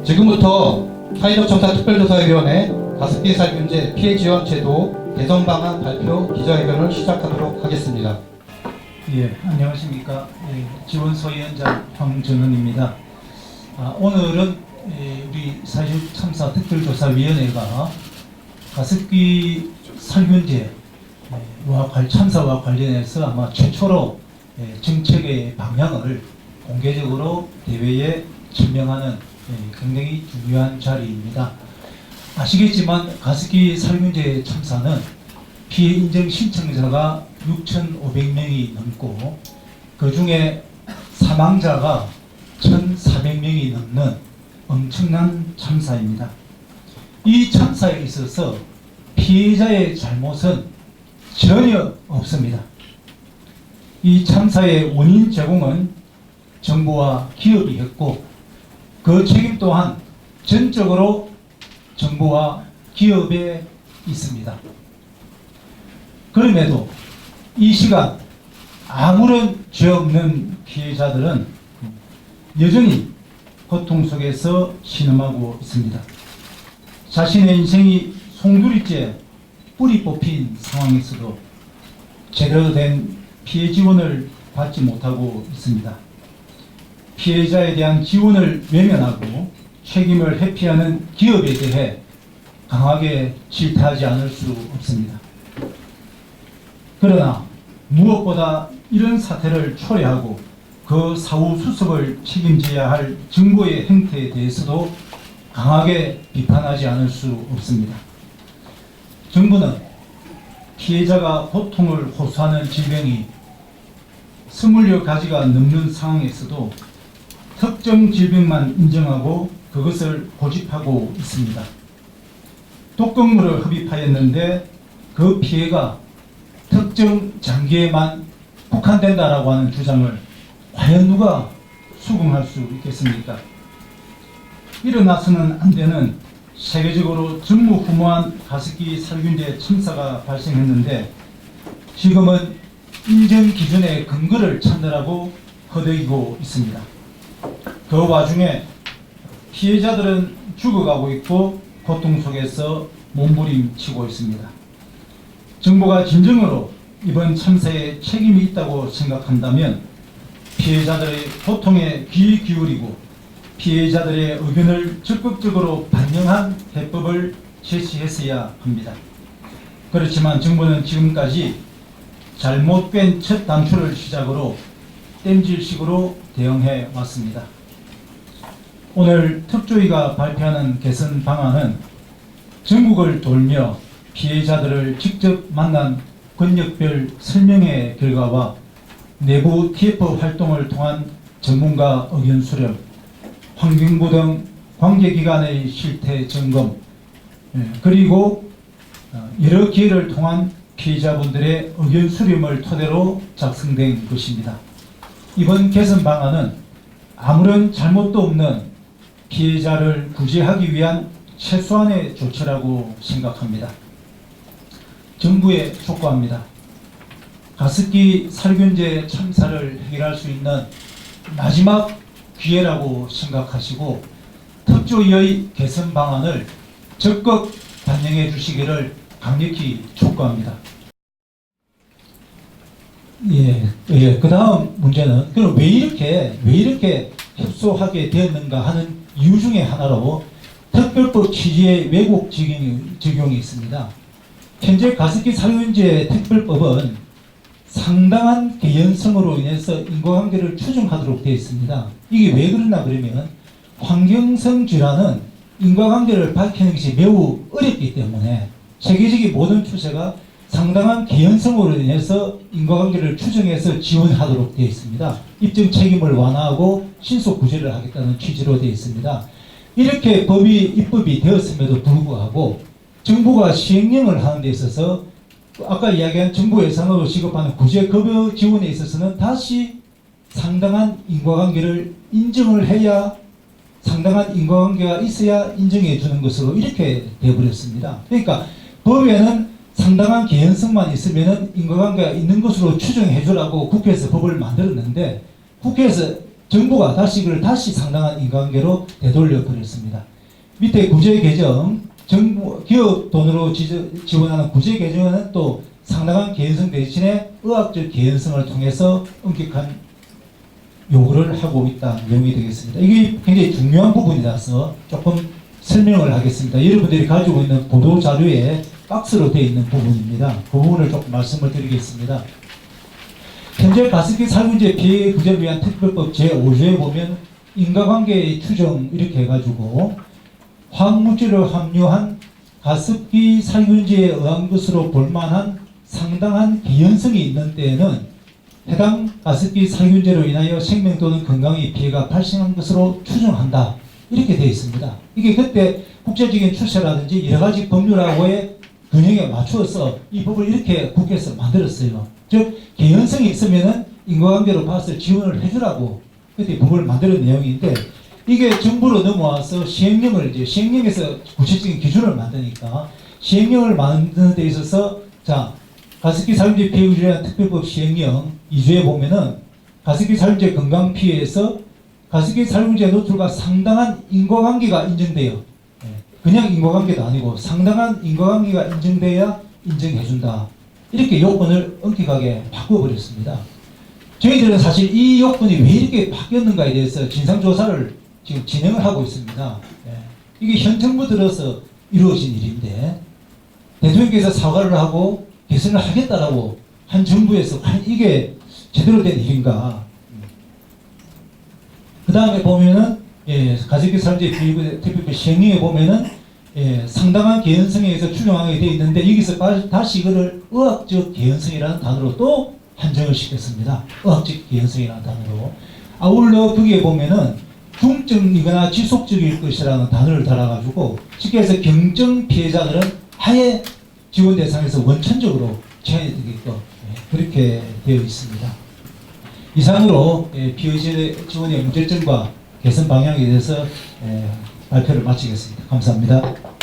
지금부터 사회적 청사 특별조사위원회 가습기 살균제 피해 지원 제도 개선 방안 발표 기자회견을 시작하도록 하겠습니다. 예, 안녕하십니까. 지원소위원장 황정은입니다. 오늘은 우리 사회적 참사 특별조사위원회가 가습기 살균제와 참사와 관련해서 아마 최초로 정책의 방향을 공개적으로 대회에 천명하는 굉장히 중요한 자리입니다. 아시겠지만 가습기 살균제 참사는 피해 인정 신청자가 6,500명이 넘고 그 중에 사망자가 1,400명이 넘는 엄청난 참사입니다. 이 참사에 있어서 피해자의 잘못은 전혀 없습니다. 이 참사의 원인 제공은 정부와 기업이 했고 그 책임 또한 전적으로 정부와 기업에 있습니다. 그럼에도 이 시간 아무런 죄 없는 피해자들은 여전히 고통 속에서 신음하고 있습니다. 자신의 인생이 송두리째 뿌리 뽑힌 상황에서도 제대로 된 피해 지원을 받지 못하고 있습니다. 피해자에 대한 지원을 외면하고 책임을 회피하는 기업에 대해 강하게 질타하지 않을 수 없습니다. 그러나 무엇보다 이런 사태를 초래하고 그 사후 수습을 책임져야 할 정부의 행태에 대해서도 강하게 비판하지 않을 수 없습니다. 정부는 피해자가 고통을 호소하는 질병이 20가지가 넘는 상황에서도 특정 질병만 인정하고 그것을 고집하고 있습니다. 독극물을 흡입하였는데 그 피해가 특정 장기에만 국한된다라고 하는 주장을 과연 누가 수긍할 수 있겠습니까? 일어나서는 안 되는 세계적으로 전무후무한 가습기 살균제 참사가 발생했는데 지금은 인정 기준의 근거를 찾느라고 허덕이고 있습니다. 그 와중에 피해자들은 죽어가고 있고 고통 속에서 몸부림치고 있습니다. 정부가 진정으로 이번 참사에 책임이 있다고 생각한다면 피해자들의 고통에 귀 기울이고 피해자들의 의견을 적극적으로 반영한 해법을 제시했어야 합니다. 그렇지만 정부는 지금까지 잘못된 첫 단추를 시작으로 땜질식으로 대응해 왔습니다. 오늘 특조위가 발표하는 개선 방안은 전국을 돌며 피해자들을 직접 만난 권역별 설명회 결과와 내부 TF 활동을 통한 전문가 의견 수렴, 환경부 등 관계기관의 실태 점검, 그리고 여러 기회를 통한 피해자분들의 의견 수렴을 토대로 작성된 것입니다. 이번 개선 방안은 아무런 잘못도 없는 피해자를 구제하기 위한 최소한의 조치라고 생각합니다. 정부에 촉구합니다. 가습기 살균제 참사를 해결할 수 있는 마지막 기회라고 생각하시고 특조위의 개선 방안을 적극 반영해 주시기를 강력히 촉구합니다. 그 다음 문제는 그럼 왜 이렇게 협소하게 되었는가 하는 이유 중에 하나로 특별법 취지의 왜곡 적용이 있습니다. 현재 가습기 살균제 특별법은 상당한 개연성으로 인해서 인과관계를 추정하도록 되어 있습니다. 이게 왜 그러나 그러면 환경성 질환은 인과관계를 밝히는 것이 매우 어렵기 때문에 세계적인 모든 추세가 상당한 개연성으로 인해서 인과관계를 추정해서 지원하도록 되어 있습니다. 입증 책임을 완화하고 신속 구제를 하겠다는 취지로 되어 있습니다. 이렇게 입법이 되었음에도 불구하고 정부가 시행령을 하는 데 있어서 아까 이야기한 정부 예산으로 지급하는 구제 급여 지원에 있어서는 다시 상당한 인과관계를 인정을 해야 상당한 인과관계가 있어야 인정해 주는 것으로 이렇게 되어버렸습니다. 그러니까 법에는 상당한 개연성만 있으면 인과관계가 있는 것으로 추정해 주라고 국회에서 법을 만들었는데 국회에서 정부가 이걸 다시 상당한 인과관계로 되돌려 버렸습니다. 밑에 구제 개정, 정부 기업 돈으로 지원하는 구제 개정은 또 상당한 개연성 대신에 의학적 개연성을 통해서 엄격한 요구를 하고 있다는 내용이 되겠습니다. 이게 굉장히 중요한 부분이라서 조금 설명을 하겠습니다. 여러분들이 가지고 있는 보도 자료에 박스로 되어 있는 부분입니다. 그 부분을 조금 말씀을 드리겠습니다. 현재 가습기 살균제 피해 구제를 위한 특별법 제5조에 보면 인과관계의 추정 이렇게 해가지고 화학물질을 함유한 가습기 살균제에 의한 것으로 볼만한 상당한 개연성이 있는 때에는 해당 가습기 살균제로 인하여 생명 또는 건강에 피해가 발생한 것으로 추정한다. 이렇게 되어 있습니다. 이게 그때 국제적인 추세라든지 여러 가지 법률하고의 균형에 맞추어서 이 법을 이렇게 국회에서 만들었어요. 즉 개연성이 있으면은 인과관계로 봐서 지원을 해주라고 그때 법을 만드는 내용인데 이게 정부로 넘어와서 시행령에서 구체적인 기준을 만드니까 시행령을 만드는 데 있어서 자 가습기 살균제 피해 구제에 대한 특별법 시행령 2조에 보면은 가습기 살균제 건강 피해에서 가습기 살균제 노출과 상당한 인과관계가 인정돼요. 그냥 인과관계도 아니고 상당한 인과관계가 인정돼야 인정해준다. 이렇게 요건을 엄격하게 바꿔버렸습니다. 저희들은 사실 이 요건이 왜 이렇게 바뀌었는가에 대해서 진상조사를 지금 진행을 하고 있습니다. 이게 현 정부 들어서 이루어진 일인데 대통령께서 사과를 하고 개선을 하겠다라고 한 정부에서 과연 이게 제대로 된 일인가. 그 다음에 보면은 가습기 살균제 피해 특별법 시행령에 보면은 상당한 개연성에 의해서 추정하게 되어 있는데 여기서 다시 이거를 의학적 개연성이라는 단어로 또 한정을 시켰습니다. 의학적 개연성이라는 단어로. 아울러 거기에 보면은 중증이거나 지속적일 것이라는 단어를 달아가지고 쉽게 해서 경증 피해자들은 아예 지원 대상에서 원천적으로 제한이 되게끔 그렇게 되어 있습니다. 이상으로 피해 지원의 문제점과 개선 방향에 대해서 발표를 마치겠습니다. 감사합니다.